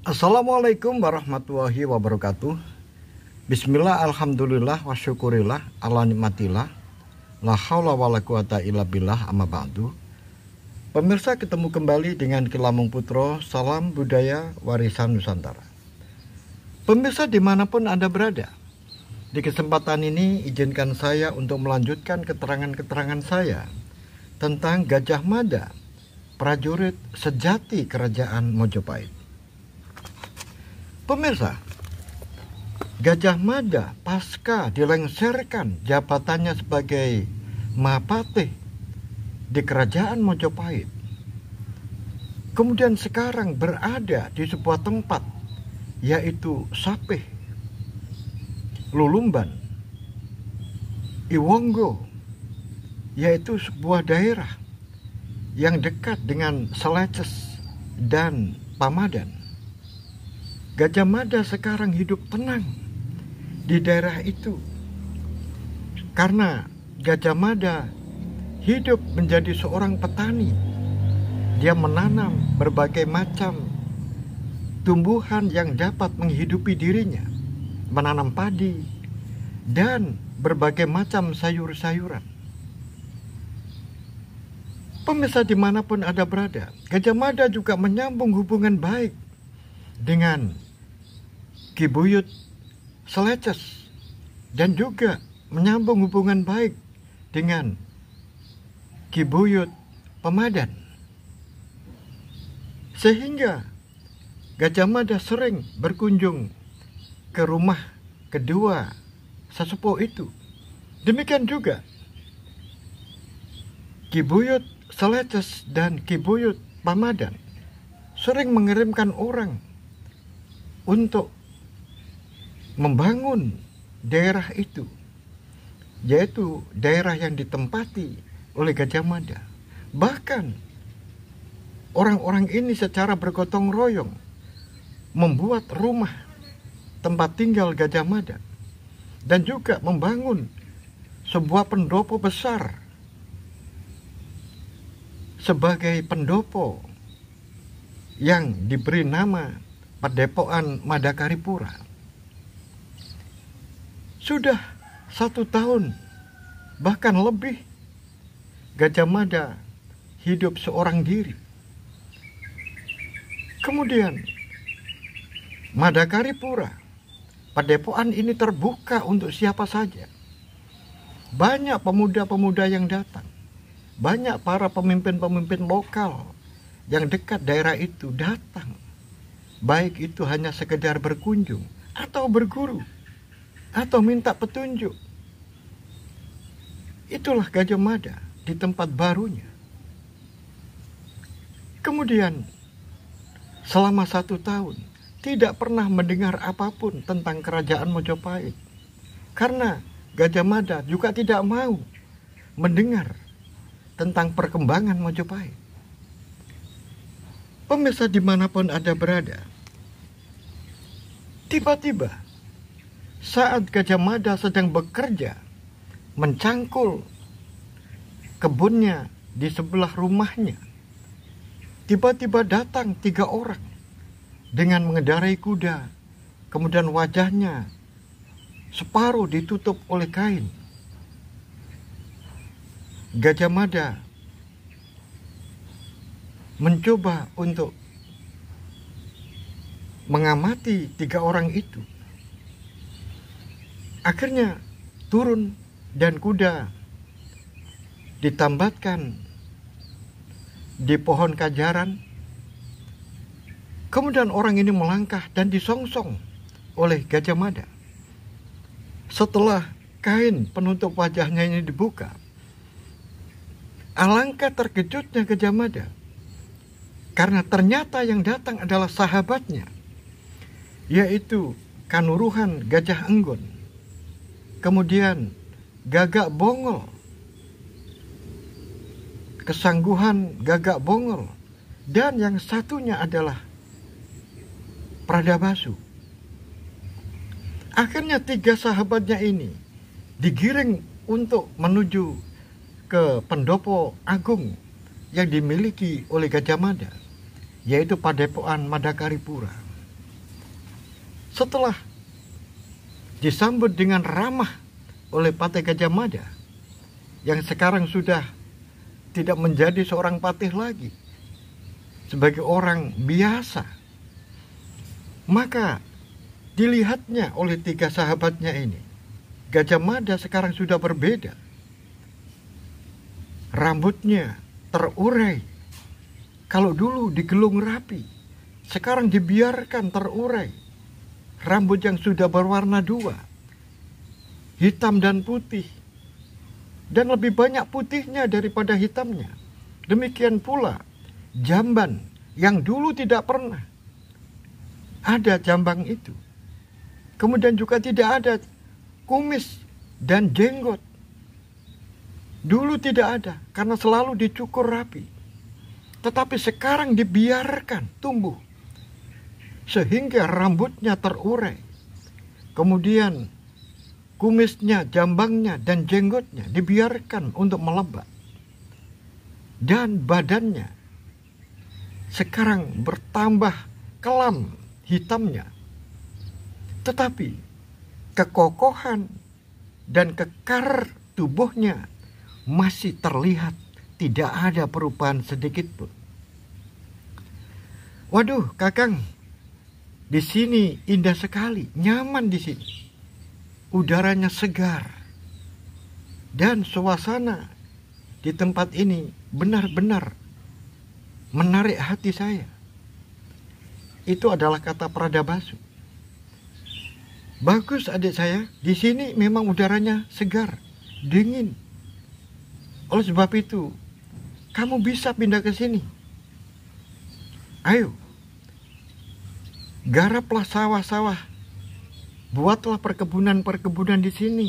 Assalamualaikum warahmatullahi wabarakatuh. Bismillah, alhamdulillah, wa syukurillah, ala nikmatillah, la haula wa la quwata illa billah, amma ba'du. Pemirsa, ketemu kembali dengan Kilamung Putro, salam budaya warisan Nusantara. Pemirsa dimanapun Anda berada, di kesempatan ini izinkan saya untuk melanjutkan keterangan-keterangan saya tentang Gajah Mada, prajurit sejati Kerajaan Mojopahit. Pemirsa, Gajah Mada pasca dilengsarkan jabatannya sebagai Mahapatih di Kerajaan Mojopahit, kemudian sekarang berada di sebuah tempat yaitu Sapih, Lulumban, Iwonggo, yaitu sebuah daerah yang dekat dengan Seleces dan Pamadan. Gajah Mada sekarang hidup tenang di daerah itu karena Gajah Mada hidup menjadi seorang petani. Dia menanam berbagai macam tumbuhan yang dapat menghidupi dirinya, menanam padi dan berbagai macam sayur-sayuran. Pemirsa dimanapun Anda berada, Gajah Mada juga menyambung hubungan baik dengan Ki Buyut Seleces dan juga menyambung hubungan baik dengan Ki Buyut Pamadan, sehingga Gajah Mada sering berkunjung ke rumah kedua sesepuh itu. Demikian juga Ki Buyut Seleces dan Ki Buyut Pamadan sering mengirimkan orang untuk membangun daerah itu, yaitu daerah yang ditempati oleh Gajah Mada. Bahkan orang-orang ini secara bergotong royong membuat rumah tempat tinggal Gajah Mada dan juga membangun sebuah pendopo besar sebagai pendopo yang diberi nama Padepokan Madakaripura. Sudah 1 tahun, bahkan lebih, Gajah Mada hidup seorang diri. Kemudian Madakaripura, padepokan ini terbuka untuk siapa saja. Banyak pemuda-pemuda yang datang, banyak para pemimpin-pemimpin lokal yang dekat daerah itu datang, baik itu hanya sekedar berkunjung atau berguru atau minta petunjuk. Itulah Gajah Mada di tempat barunya. Kemudian selama 1 tahun tidak pernah mendengar apapun tentang Kerajaan Mojopahit, karena Gajah Mada juga tidak mau mendengar tentang perkembangan Mojopahit. Pemirsa dimanapun Anda berada, tiba-tiba saat Gajah Mada sedang bekerja mencangkul kebunnya di sebelah rumahnya, tiba-tiba datang 3 orang dengan mengendarai kuda, kemudian wajahnya separuh ditutup oleh kain. Gajah Mada mencoba untuk mengamati 3 orang itu. Akhirnya turun dan kuda ditambatkan di pohon kajaran. Kemudian orang ini melangkah dan disongsong oleh Gajah Mada. Setelah kain penutup wajahnya ini dibuka, alangkah terkejutnya Gajah Mada, karena ternyata yang datang adalah sahabatnya, yaitu Kanuruhan Gajah Enggon, kemudian Gagak Bongol, Kesangguhan Gagak Bongol, dan yang satunya adalah Pradabasu. Akhirnya 3 sahabatnya ini digiring untuk menuju ke pendopo agung yang dimiliki oleh Gajah Mada, yaitu Padepokan Madakaripura. Setelah disambut dengan ramah oleh Patih Gajah Mada, yang sekarang sudah tidak menjadi seorang patih lagi, sebagai orang biasa, maka dilihatnya oleh 3 sahabatnya ini, Gajah Mada sekarang sudah berbeda. Rambutnya terurai. Kalau dulu digelung rapi, sekarang dibiarkan terurai. Rambut yang sudah berwarna 2, hitam dan putih, dan lebih banyak putihnya daripada hitamnya. Demikian pula jamban yang dulu tidak pernah ada jambang itu. Kemudian juga tidak ada kumis dan jenggot. Dulu tidak ada karena selalu dicukur rapi. Tetapi sekarang dibiarkan tumbuh sehingga rambutnya terurai. Kemudian kumisnya, jambangnya, dan jenggotnya dibiarkan untuk melebat. Dan badannya sekarang bertambah kelam hitamnya. Tetapi kekokohan dan kekar tubuhnya masih terlihat, tidak ada perubahan sedikit pun. Waduh, Kakang, di sini indah sekali, nyaman di sini. Udaranya segar. Dan suasana di tempat ini benar-benar menarik hati saya. Itu adalah kata Pradabasu. Bagus adik saya, di sini memang udaranya segar, dingin. Oleh sebab itu, kamu bisa pindah ke sini. Ayo, garaplah sawah-sawah, buatlah perkebunan-perkebunan di sini.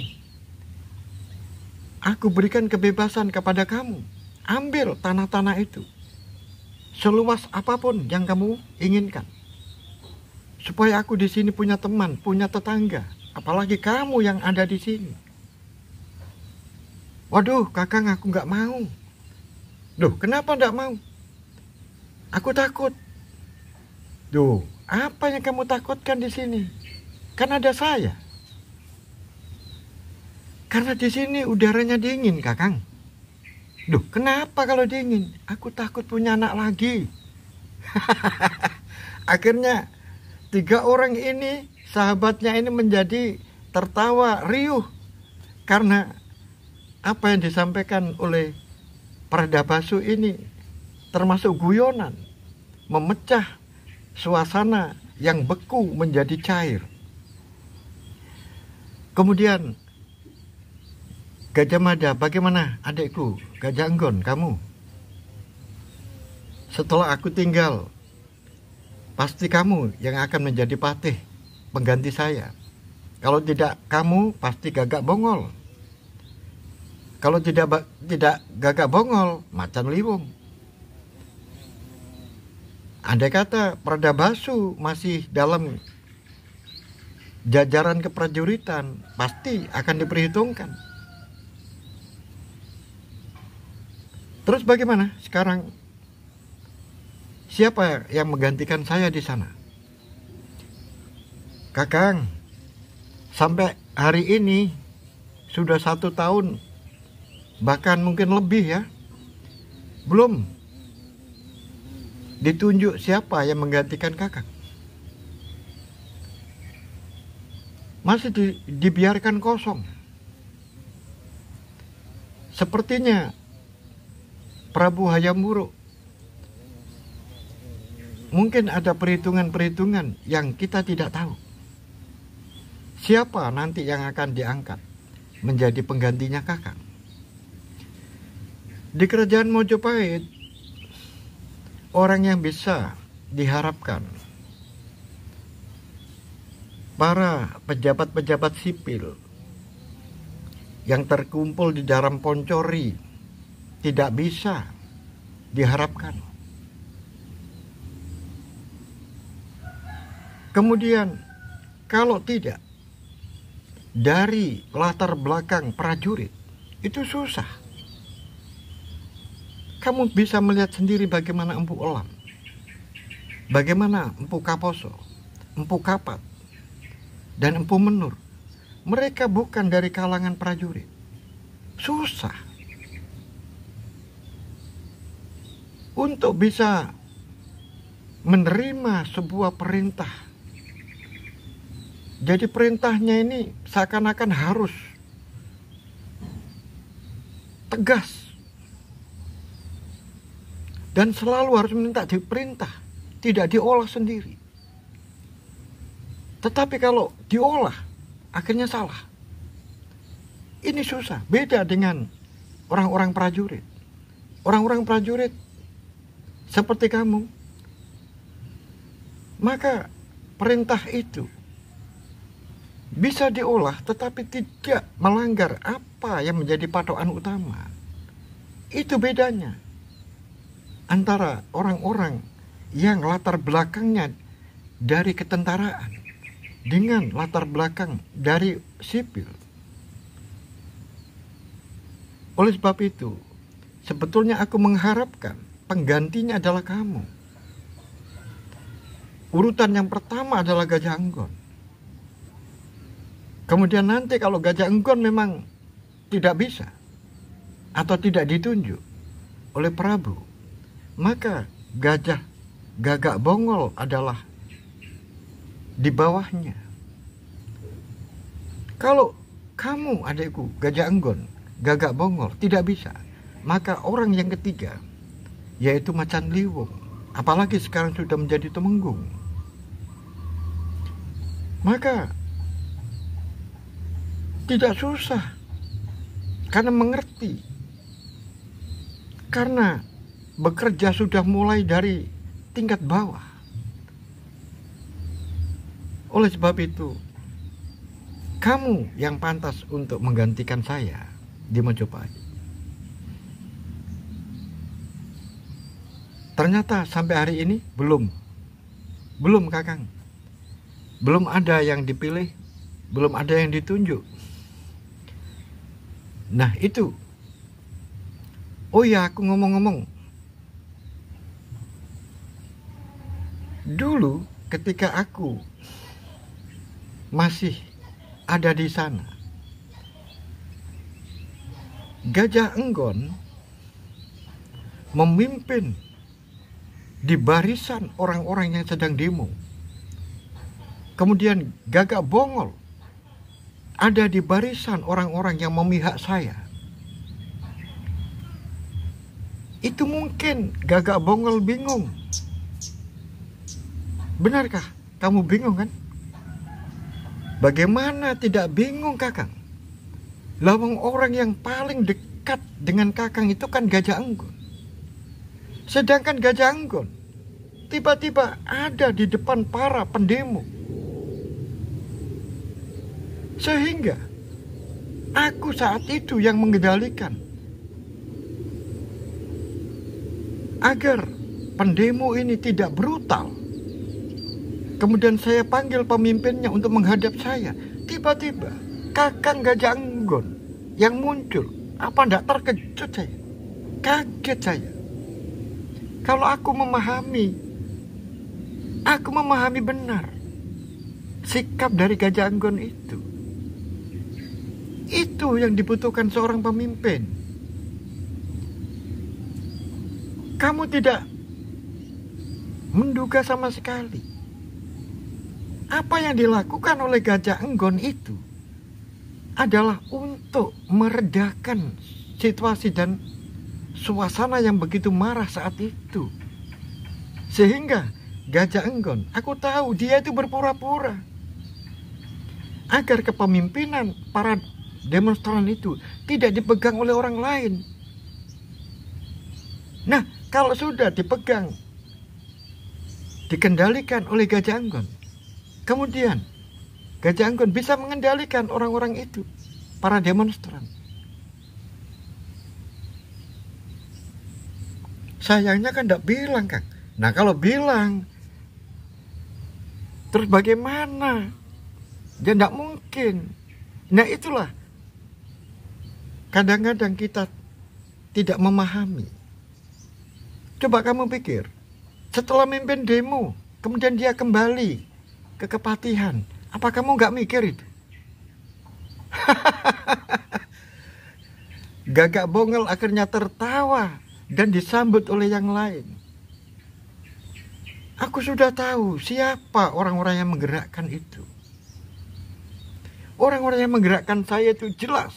Aku berikan kebebasan kepada kamu. Ambil tanah-tanah itu, seluas apapun yang kamu inginkan. Supaya aku di sini punya teman, punya tetangga. Apalagi kamu yang ada di sini. Waduh, Kakang, aku nggak mau. Duh, kenapa nggak mau? Aku takut. Duh, apa yang kamu takutkan di sini? Kan ada saya. Karena di sini udaranya dingin, Kakang. Duh, kenapa kalau dingin? Aku takut punya anak lagi. Akhirnya 3 orang ini, sahabatnya ini menjadi tertawa riuh. Karena apa yang disampaikan oleh Pradabasu ini termasuk guyonan, memecah suasana yang beku menjadi cair. Kemudian Gajah Mada, bagaimana adikku, Gajah Enggon, kamu? Setelah aku tinggal, pasti kamu yang akan menjadi patih pengganti saya. Kalau tidak kamu, pasti Gagak Bongol. Kalau tidak Gagak Bongol, Macan Liwung. Andai kata Pradabasu masih dalam jajaran keprajuritan, pasti akan diperhitungkan. Terus bagaimana sekarang? Siapa yang menggantikan saya di sana? Kakang, sampai hari ini sudah 1 tahun, bahkan mungkin lebih ya, belum ditunjuk siapa yang menggantikan Kakang. Masih dibiarkan kosong. Sepertinya Prabu Hayam Wuruk mungkin ada perhitungan-perhitungan yang kita tidak tahu. Siapa nanti yang akan diangkat menjadi penggantinya Kakang? Di kerajaan Mojopahit, orang yang bisa diharapkan, para pejabat-pejabat sipil yang terkumpul di dalam Poncori, tidak bisa diharapkan. Kemudian kalau tidak dari latar belakang prajurit, itu susah. Kamu bisa melihat sendiri bagaimana Empu Elam, bagaimana Empu Kaposo, Empu Kapat, dan Empu Menur. Mereka bukan dari kalangan prajurit. Susah untuk bisa menerima sebuah perintah. Jadi perintahnya ini seakan-akan harus tegas dan selalu harus minta diperintah, tidak diolah sendiri. Tetapi kalau diolah, akhirnya salah. Ini susah, beda dengan orang-orang prajurit. Orang-orang prajurit seperti kamu, maka perintah itu bisa diolah tetapi tidak melanggar apa yang menjadi patokan utama. Itu bedanya antara orang-orang yang latar belakangnya dari ketentaraan dengan latar belakang dari sipil. Oleh sebab itu, sebetulnya aku mengharapkan penggantinya adalah kamu. Urutan yang pertama adalah Gajah Enggon. Kemudian nanti kalau Gajah Enggon memang tidak bisa atau tidak ditunjuk oleh Prabu, maka Gagak Bongol adalah di bawahnya. Kalau kamu adikku Gajah Enggon, Gagak Bongol tidak bisa, maka orang yang ketiga yaitu Macan Liwung, apalagi sekarang sudah menjadi Temenggung. Maka tidak susah karena mengerti, karena bekerja sudah mulai dari tingkat bawah. Oleh sebab itu, kamu yang pantas untuk menggantikan saya di Mojopahit. Ternyata sampai hari ini belum Kakang. Belum ada yang dipilih, belum ada yang ditunjuk. Nah itu. Oh ya, aku ngomong-ngomong. Dulu ketika aku masih ada di sana, Gajah Enggon memimpin di barisan orang-orang yang sedang demo. Kemudian Gagak Bongol ada di barisan orang-orang yang memihak saya. Itu mungkin Gagak Bongol bingung. Benarkah kamu bingung kan? Bagaimana tidak bingung Kakang? Lawang orang yang paling dekat dengan Kakang itu kan Gajah Enggon. Sedangkan Gajah Enggon tiba-tiba ada di depan para pendemo. Sehingga aku saat itu yang mengendalikan agar pendemo ini tidak brutal. Kemudian saya panggil pemimpinnya untuk menghadap saya. Tiba-tiba Kakang Gajah Enggon yang muncul. Apa tidak terkejut saya? Kaget saya. Kalau aku memahami benar sikap dari Gajah Enggon itu. Itu yang dibutuhkan seorang pemimpin. Kamu tidak menduga sama sekali apa yang dilakukan oleh Gajah Enggon itu adalah untuk meredakan situasi dan suasana yang begitu marah saat itu. Sehingga Gajah Enggon, aku tahu dia itu berpura-pura agar kepemimpinan para demonstran itu tidak dipegang oleh orang lain. Nah, kalau sudah dipegang, dikendalikan oleh Gajah Enggon, kemudian Gajah Enggon bisa mengendalikan orang-orang itu, para demonstran. Sayangnya kan tidak bilang, Kang. Nah kalau bilang, terus bagaimana? Ya tidak mungkin. Nah itulah, kadang-kadang kita tidak memahami. Coba kamu pikir, setelah memimpin demo, kemudian dia kembali ke Kepatihan, Apa kamu nggak mikir itu? Gagak Bongol akhirnya tertawa dan disambut oleh yang lain. Aku sudah tahu siapa orang-orang yang menggerakkan itu. Orang-orang yang menggerakkan saya itu jelas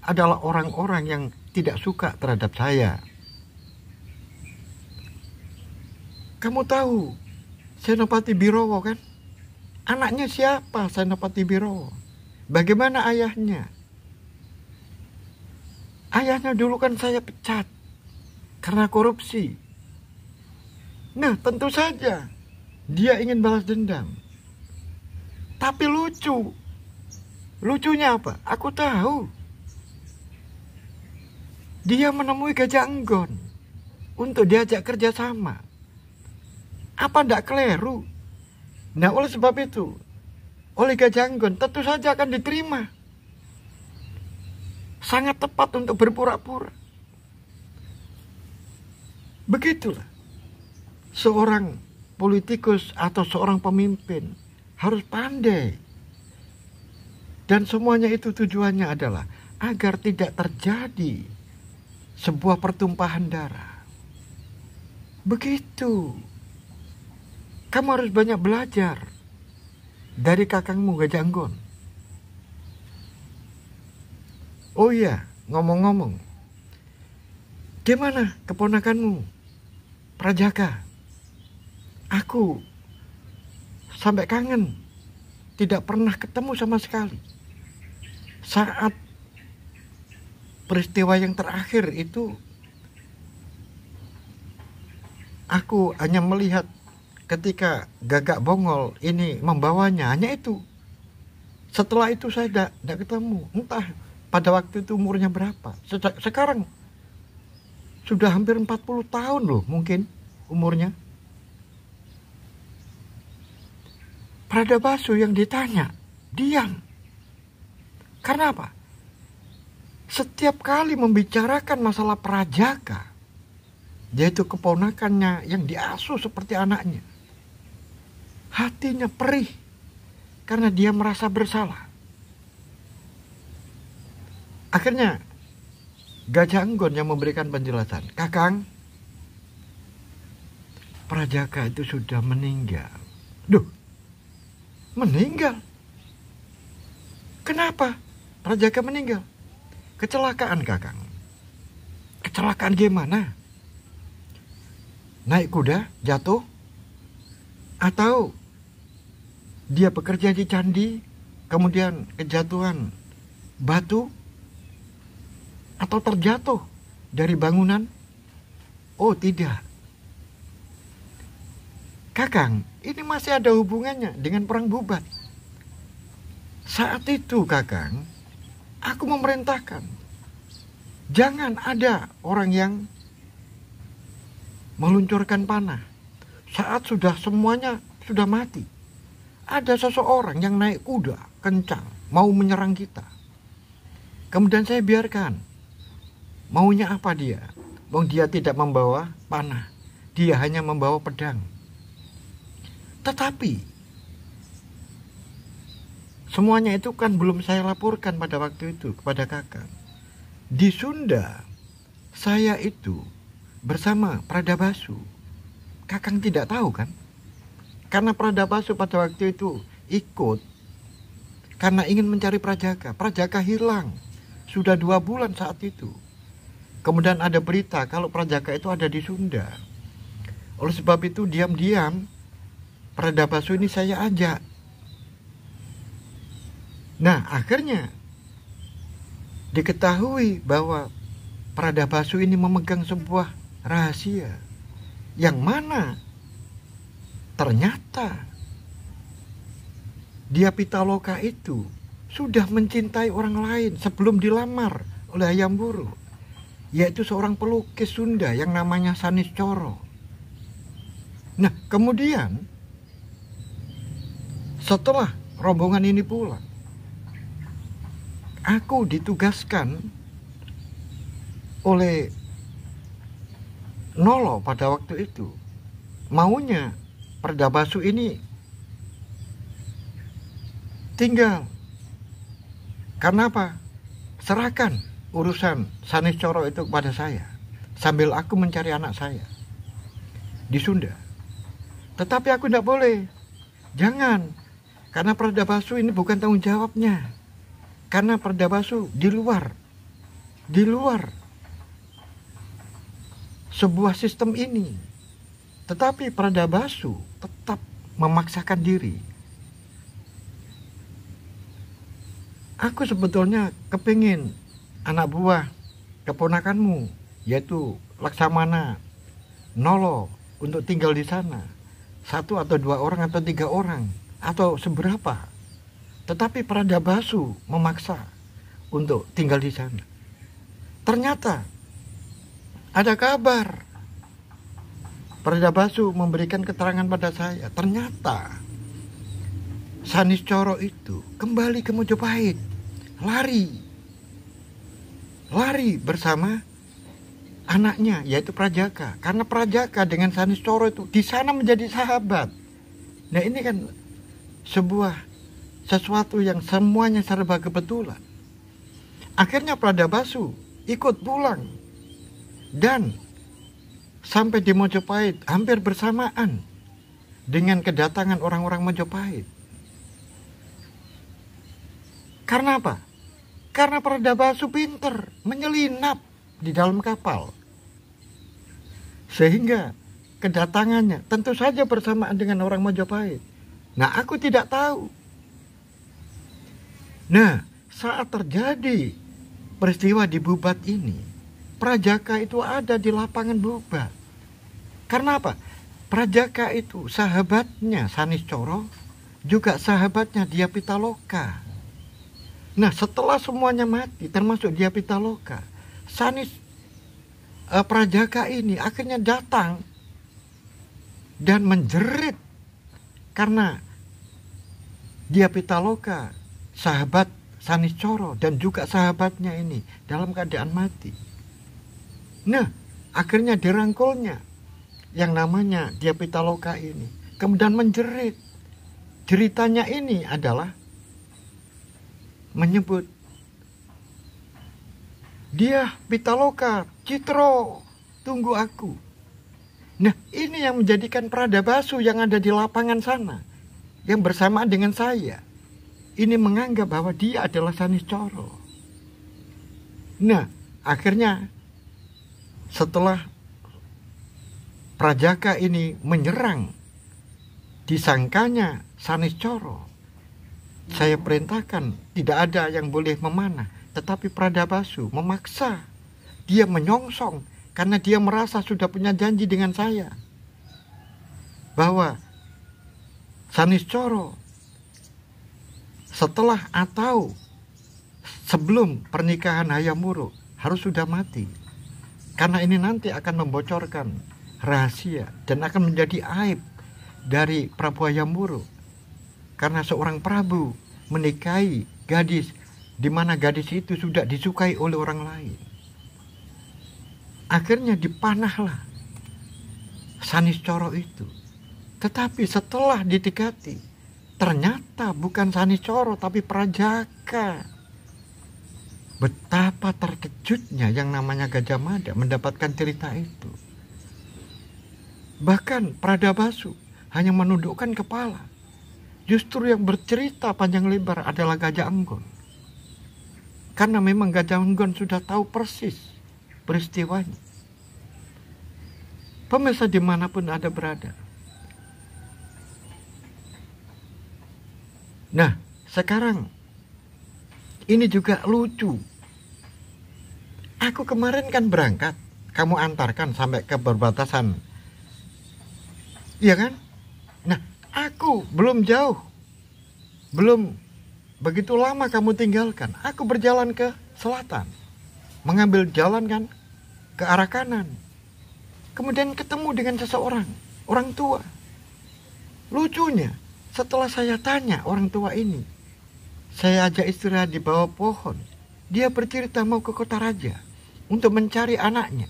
adalah orang-orang yang tidak suka terhadap saya. Kamu tahu Senopati Birowo kan? Anaknya siapa Senopati Birowo? Bagaimana ayahnya? Ayahnya dulu kan saya pecat karena korupsi. Nah, tentu saja dia ingin balas dendam. Tapi lucu. Lucunya apa? Aku tahu. Dia menemui Gajah Enggon untuk diajak kerjasama. Apa ndak keliru? Nah, oleh sebab itu, oleh Gajah Enggon tentu saja akan diterima. Sangat tepat untuk berpura-pura. Begitulah. Seorang politikus atau seorang pemimpin harus pandai. Dan semuanya itu tujuannya adalah agar tidak terjadi sebuah pertumpahan darah. Begitu. Kamu harus banyak belajar dari kakangmu Gajah Enggon. Oh iya, ngomong-ngomong. Gimana keponakanmu, Prajaka? Aku sampai kangen. Tidak pernah ketemu sama sekali. Saat peristiwa yang terakhir itu, aku hanya melihat ketika Gagak Bongol ini membawanya, hanya itu. Setelah itu saya tidak ketemu. Entah pada waktu itu umurnya berapa. Sekarang sudah hampir 40 tahun loh mungkin umurnya. Pradabasu yang ditanya, diam. Karena apa? Setiap kali membicarakan masalah Prajaka, yaitu keponakannya yang diasuh seperti anaknya, hatinya perih karena dia merasa bersalah. Akhirnya Gajah Enggon yang memberikan penjelasan, Kakang, Prajaka itu sudah meninggal. Duh, meninggal? Kenapa Prajaka meninggal? Kecelakaan, Kakang. Kecelakaan gimana? Naik kuda, jatuh? Atau dia bekerja di candi, kemudian kejatuhan batu? Atau terjatuh dari bangunan? Oh, tidak. Kakang, ini masih ada hubungannya dengan perang Bubat. Saat itu, Kakang, aku memerintahkan, jangan ada orang yang meluncurkan panah. Saat sudah semuanya sudah mati, ada seseorang yang naik kuda kencang, mau menyerang kita. Kemudian saya biarkan. Maunya apa dia? Wong dia tidak membawa panah, dia hanya membawa pedang. Tetapi semuanya itu kan belum saya laporkan pada waktu itu kepada Kakang. Di Sunda, saya itu bersama Pradabasu. Kakang tidak tahu kan? Karena Pradabasu pada waktu itu ikut karena ingin mencari Prajaka. Prajaka hilang. Sudah 2 bulan saat itu. Kemudian ada berita kalau Prajaka itu ada di Sunda. Oleh sebab itu diam-diam Pradabasu ini saya ajak. Nah, akhirnya diketahui bahwa Pradabasu ini memegang sebuah rahasia yang mana ternyata dia Pitaloka itu sudah mencintai orang lain sebelum dilamar oleh Hayam Wuruk, yaitu seorang pelukis Sunda yang namanya Sanis Coro. Nah, kemudian setelah rombongan ini pulang, aku ditugaskan oleh Nolo pada waktu itu. Maunya Pradabasu ini tinggal. Karena apa? Serahkan urusan Sanis Coro itu kepada saya, sambil aku mencari anak saya di Sunda. Tetapi aku tidak boleh. Jangan. Karena Perda Basu ini bukan tanggung jawabnya. Karena Perda Basu di luar sebuah sistem ini. Tetapi Perda Basu tetap memaksakan diri. Aku sebetulnya kepingin anak buah keponakanmu, yaitu Laksamana Nolo, untuk tinggal di sana. 1 atau 2 orang atau 3 orang atau seberapa. Tetapi Perda Basu memaksa untuk tinggal di sana. Ternyata ada kabar. Perda Basu memberikan keterangan pada saya. Ternyata Sanis Coro itu kembali ke Mojopahit. Lari bersama anaknya, yaitu Prajaka. Karena Prajaka dengan Sanis Coro itu di sana menjadi sahabat. Nah, ini kan sesuatu yang semuanya serba kebetulan. Akhirnya Perda Basu ikut pulang dan sampai di Mojopahit hampir bersamaan dengan kedatangan orang-orang Mojopahit. Karena apa? Karena Perda Basu pinter menyelinap di dalam kapal. Sehingga kedatangannya tentu saja bersamaan dengan orang Mojopahit. Nah, aku tidak tahu. Nah, saat terjadi peristiwa di Bubat ini, Prajaka itu ada di lapangan Bubat. Karena apa? Prajaka itu sahabatnya Sanis Coro, juga sahabatnya Dia Pitaloka. Nah, setelah semuanya mati, termasuk Dia Pitaloka, Prajaka ini akhirnya datang dan menjerit karena Dia Pitaloka, sahabat Sanis Coro dan juga sahabatnya ini dalam keadaan mati. Nah, akhirnya dirangkulnya yang namanya Dia Pitaloka ini, kemudian menjerit. Ceritanya ini adalah menyebut, Dia Pitaloka, Citro, tunggu aku. Nah, ini yang menjadikan Perda Basu yang ada di lapangan sana, yang bersamaan dengan saya, ini menganggap bahwa dia adalah Sanis Coro. Nah, akhirnya setelah Prajaka ini menyerang, disangkanya Sanis Coro, saya perintahkan tidak ada yang boleh memanah. Tetapi Perda Basu memaksa. Dia menyongsong karena dia merasa sudah punya janji dengan saya, bahwa Sanis Coro setelah atau sebelum pernikahan Hayam Wuruk harus sudah mati. Karena ini nanti akan membocorkan rahasia dan akan menjadi aib dari Prabu Hayam Wuruk. Karena seorang prabu menikahi gadis di mana gadis itu sudah disukai oleh orang lain. Akhirnya dipanahlah Sanis Coro itu. Tetapi setelah didekati, ternyata bukan Sanis Coro tapi Prajaka. Betapa terkejutnya yang namanya Gajah Mada mendapatkan cerita itu. Bahkan Perda Basu hanya menundukkan kepala. Justru yang bercerita panjang lebar adalah Gajah Enggon. Karena memang Gajah Enggon sudah tahu persis peristiwanya. Pemirsa dimanapun Anda berada. Nah, sekarang ini juga lucu. Aku kemarin kan berangkat, kamu antarkan sampai ke perbatasan. Iya kan? Nah, aku belum jauh. Belum begitu lama kamu tinggalkan. Aku berjalan ke selatan. Mengambil jalan kan ke arah kanan. Kemudian ketemu dengan seseorang, orang tua. Lucunya, setelah saya tanya orang tua ini, saya ajak istirahat di bawah pohon. Dia bercerita mau ke Kota Raja untuk mencari anaknya.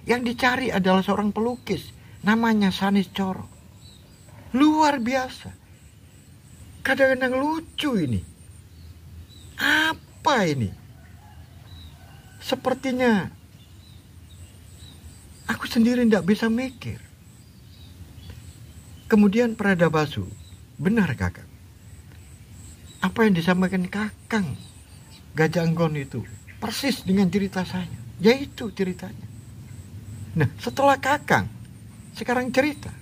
Yang dicari adalah seorang pelukis namanya Sanis Coro. Luar biasa. kadang-kadang lucu ini. Apa ini? Sepertinya aku sendiri tidak bisa mikir. Kemudian Pradabasu, benar Kakang. Apa yang disampaikan Kakang Gajah Enggon itu persis dengan cerita saya. Yaitu ceritanya. Nah, setelah Kakang sekarang cerita.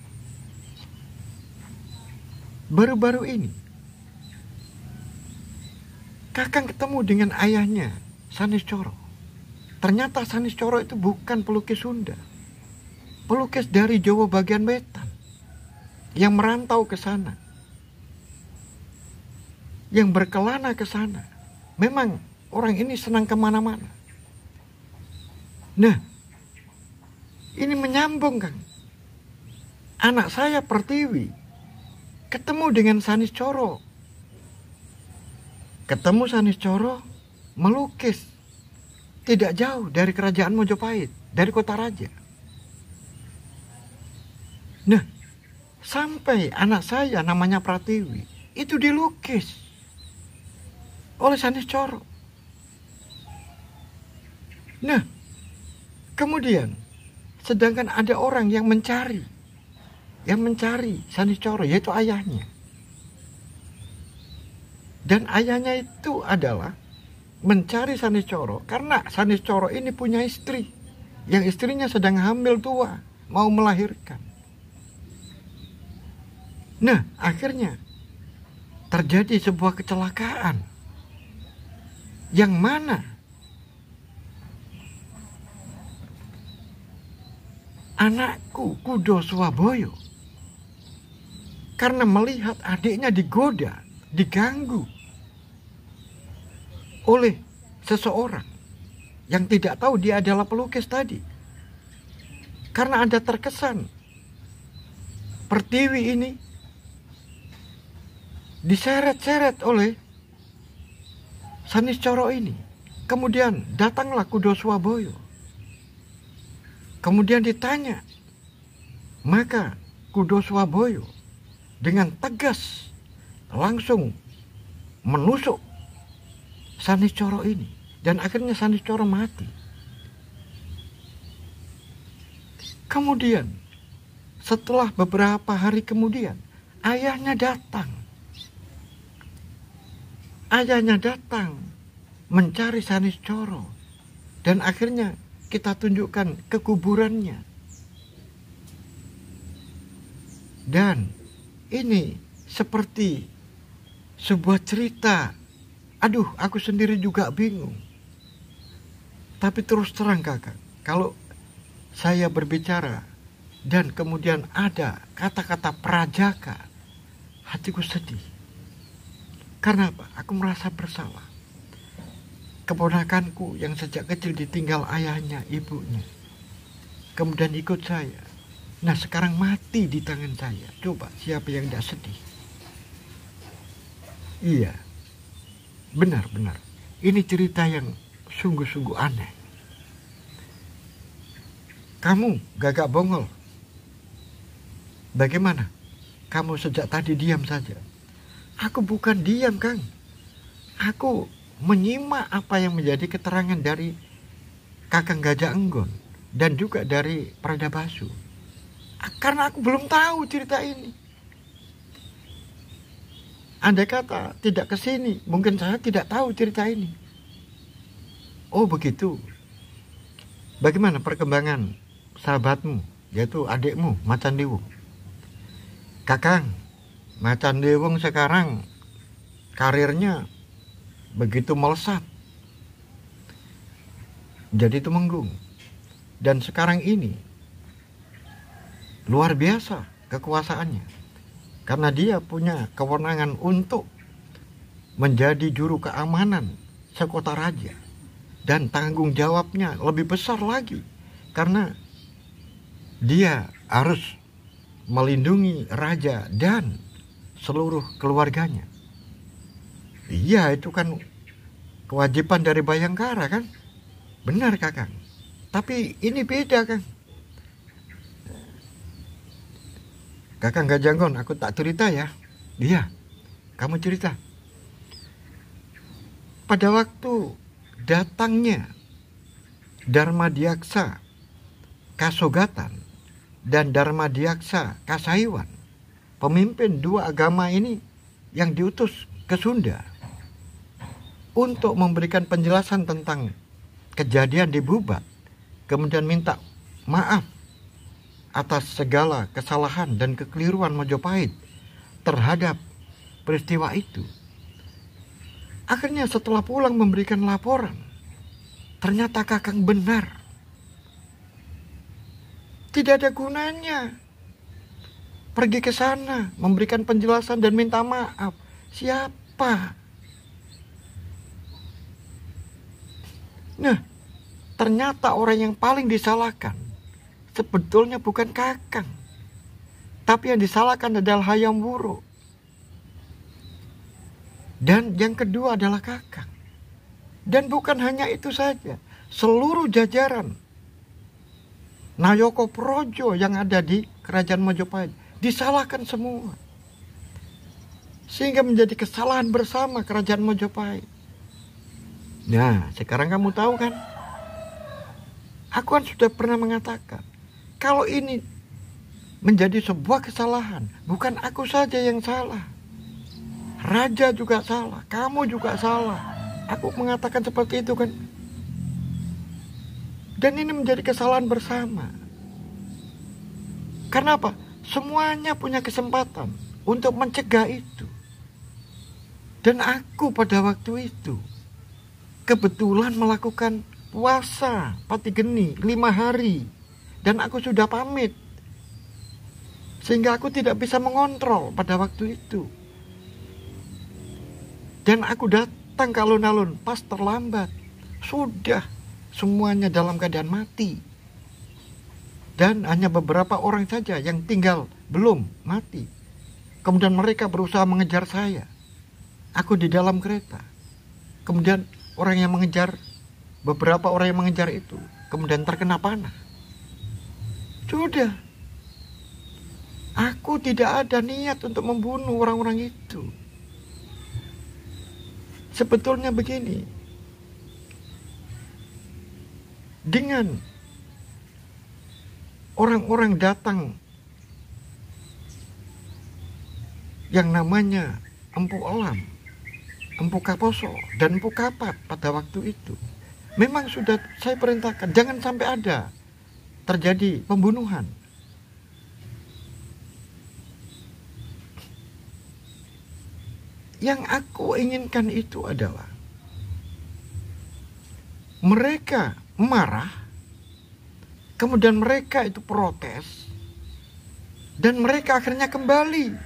Baru-baru ini Kakang ketemu dengan ayahnya Sanis Coro. Ternyata Sanis Coro itu bukan pelukis Sunda. Pelukis dari Jawa bagian wetan. Yang merantau ke sana. Yang berkelana ke sana. Memang orang ini senang kemana-mana. Nah, ini menyambung Kang. Anak saya Pertiwi ketemu dengan Sanis Coro. Ketemu Sanis Coro melukis tidak jauh dari kerajaan Mojopahit, dari kota raja. Nah, sampai anak saya namanya Pratiwi itu dilukis oleh Sanis Coro. Nah, kemudian sedangkan ada orang yang mencari Sanis Coro, yaitu ayahnya. Dan ayahnya itu adalah mencari Sanis Coro karena Sanis Coro ini punya istri, yang istrinya sedang hamil tua, mau melahirkan. Nah, akhirnya terjadi sebuah kecelakaan yang mana anakku Kudo Swaboyo karena melihat adiknya digoda, diganggu oleh seseorang yang tidak tahu dia adalah pelukis tadi. Karena ada terkesan Pertiwi ini diseret-seret oleh Sanis Coro ini. Kemudian datanglah Kudo Swaboyo. Kemudian ditanya. Maka Kudo Swaboyo dengan tegas langsung menusuk Sanis Coro ini. Dan akhirnya Sanis Coro mati. Kemudian setelah beberapa hari kemudian ayahnya datang. Ayahnya datang mencari Sanis Coro. Dan akhirnya kita tunjukkan ke kuburannya. Dan ini seperti sebuah cerita. Aduh, aku sendiri juga bingung. Tapi terus terang Kakak, kalau saya berbicara dan kemudian ada kata-kata prajaka, hatiku sedih. Karena apa? Aku merasa bersalah. Keponakanku yang sejak kecil ditinggal ayahnya, ibunya. Kemudian ikut saya. Nah, sekarang mati di tangan saya. Coba, siapa yang tidak sedih? Iya. Benar-benar. Ini cerita yang sungguh-sungguh aneh. Kamu, Gagak Bongol. Bagaimana? Kamu sejak tadi diam saja. Aku bukan diam, Kang. Aku menyimak apa yang menjadi keterangan dari Kakang Gajah Enggon dan juga dari Pradabasu. Karena aku belum tahu cerita ini. Andai kata tidak ke sini, mungkin saya tidak tahu cerita ini. Oh begitu. Bagaimana perkembangan sahabatmu, yaitu adikmu, Macan Diwung? Kakang, Macan Diwung sekarang karirnya begitu melesat. Jadi Tumenggung. Dan sekarang ini luar biasa kekuasaannya. Karena dia punya kewenangan untuk menjadi juru keamanan sekota raja. Dan tanggung jawabnya lebih besar lagi. Karena dia harus melindungi raja dan seluruh keluarganya. Iya, itu kan kewajiban dari Bayangkara kan? Benar Kakang. Tapi ini beda Kang. Kakang Gajah Enggon, aku tak cerita ya. Iya. kamu cerita. Pada waktu datangnya Darmadiaksa Kasogatan dan Darmadiaksa Kasaiwan, pemimpin dua agama ini yang diutus ke Sunda untuk memberikan penjelasan tentang kejadian di Bubat, kemudian minta maaf atas segala kesalahan dan kekeliruan Majapahit terhadap peristiwa itu. Akhirnya setelah pulang memberikan laporan, ternyata Kakang benar. Tidak ada gunanya pergi ke sana memberikan penjelasan dan minta maaf. Siapa? Nah, ternyata orang yang paling disalahkan sebetulnya bukan Kakang, tapi yang disalahkan adalah Hayam Wuruk. Dan yang kedua adalah Kakang. Dan bukan hanya itu saja, seluruh jajaran Nayoko Projo yang ada di Kerajaan Majapahit disalahkan semua, sehingga menjadi kesalahan bersama Kerajaan Majapahit. Nah, sekarang kamu tahu kan? Aku kan sudah pernah mengatakan, kalau ini menjadi sebuah kesalahan, bukan aku saja yang salah. Raja juga salah, kamu juga salah. Aku mengatakan seperti itu kan. Dan ini menjadi kesalahan bersama. Karena apa? Semuanya punya kesempatan untuk mencegah itu. Dan aku pada waktu itu kebetulan melakukan puasa pati geni 5 hari. Dan aku sudah pamit, sehingga aku tidak bisa mengontrol pada waktu itu. Dan aku datang ke alun-alun pas terlambat. Sudah semuanya dalam keadaan mati. Dan hanya beberapa orang saja yang tinggal belum mati. Kemudian mereka berusaha mengejar saya. Aku di dalam kereta. Kemudian beberapa orang yang mengejar itu kemudian terkena panah. Sudah. Aku tidak ada niat untuk membunuh orang-orang itu. Sebetulnya begini. Dengan orang-orang datang yang namanya Empu Elam, Empu Kaposo, dan Empu Kapat pada waktu itu, memang sudah saya perintahkan jangan sampai ada terjadi pembunuhan. Yang aku inginkan itu adalah mereka marah, kemudian mereka itu protes, dan mereka akhirnya kembali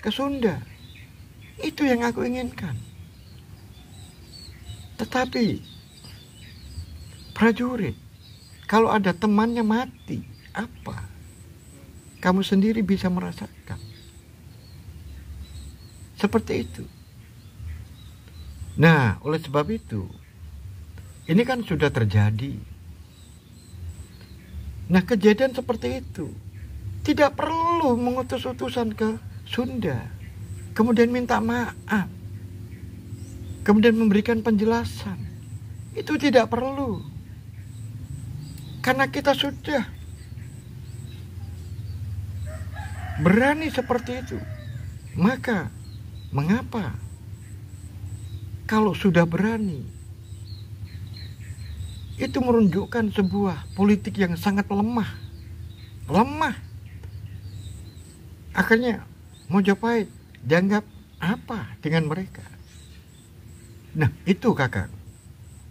ke Sunda. Itu yang aku inginkan. Tetapi prajurit, kalau ada temannya mati, apa? Kamu sendiri bisa merasakan. Seperti itu. Nah, oleh sebab itu, ini kan sudah terjadi. Nah, kejadian seperti itu tidak perlu mengutus utusan ke Sunda, kemudian minta maaf, kemudian memberikan penjelasan. Itu tidak perlu. Karena kita sudah berani seperti itu. Maka mengapa kalau sudah berani, itu menunjukkan sebuah politik yang sangat lemah. Akhirnya Majapahit dianggap apa dengan mereka? Nah, itu Kakang.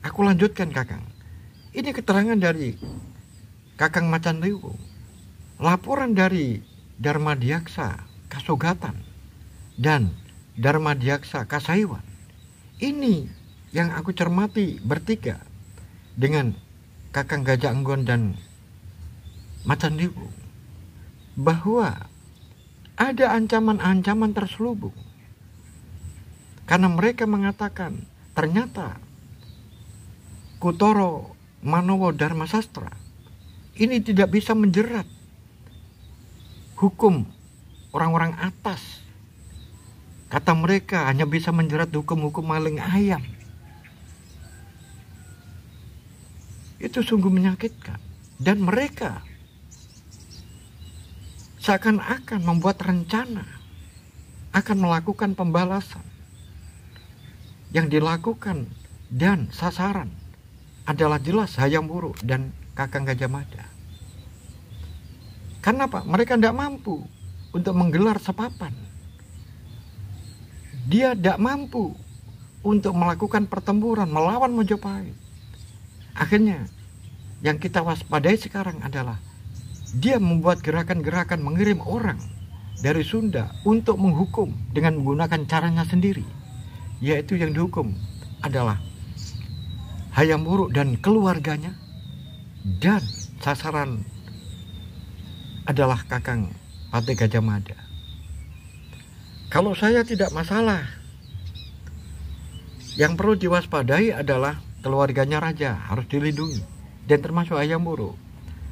Aku lanjutkan Kakang. Ini keterangan dari Kakang Macan Liwung. Laporan dari Darmadiaksa Kasogatan dan Darmadiaksa Kasaiwan. Ini yang aku cermati bertiga dengan Kakang Gajah Anggon dan Macan Liwung, bahwa ada ancaman-ancaman terselubung. Karena mereka mengatakan ternyata Kutoro Manowo Dharma Sastra ini tidak bisa menjerat hukum orang-orang atas Kata mereka hanya bisa menjerat hukum-hukum maling ayam. Itu sungguh menyakitkan. Dan mereka seakan-akan membuat rencana akan melakukan pembalasan. Yang dilakukan dan sasaran adalah jelas Hayam Wuruk dan Kakang Gajah Mada. Karena apa? Mereka tidak mampu untuk menggelar sepapan. Dia tidak mampu untuk melakukan pertempuran melawan Majapahit. Akhirnya yang kita waspadai sekarang adalah dia membuat gerakan-gerakan mengirim orang dari Sunda untuk menghukum dengan menggunakan caranya sendiri. Yaitu yang dihukum adalah Hayam Wuruk dan keluarganya, dan sasaran adalah Kakang Patih Gajah Mada. Kalau saya tidak masalah. Yang perlu diwaspadai adalah keluarganya raja harus dilindungi, dan termasuk Hayam Wuruk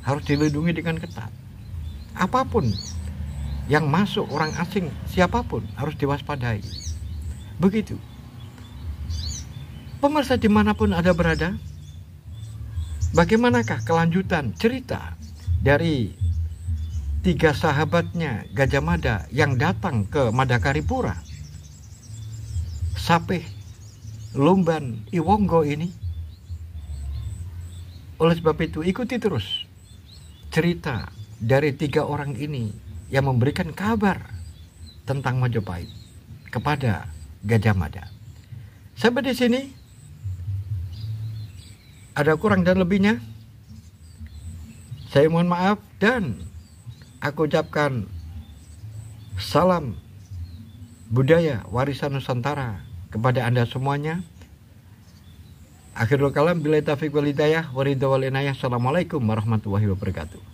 harus dilindungi dengan ketat. Apapun yang masuk, orang asing siapapun harus diwaspadai. Begitu. Pemirsa dimanapun Anda berada, bagaimanakah kelanjutan cerita dari 3 sahabatnya Gajah Mada yang datang ke Madakaripura? Sapih, Lumban, Iwonggo ini. Oleh sebab itu ikuti terus cerita dari 3 orang ini yang memberikan kabar tentang Majapahit kepada Gajah Mada. Sampai di sini ada kurang dan lebihnya. Saya mohon maaf dan aku ucapkan salam budaya warisan Nusantara kepada Anda semuanya. Akhirul kalam, billahi taufiq wal hidayah, waridha wal inayah. Assalamualaikum warahmatullahi wabarakatuh.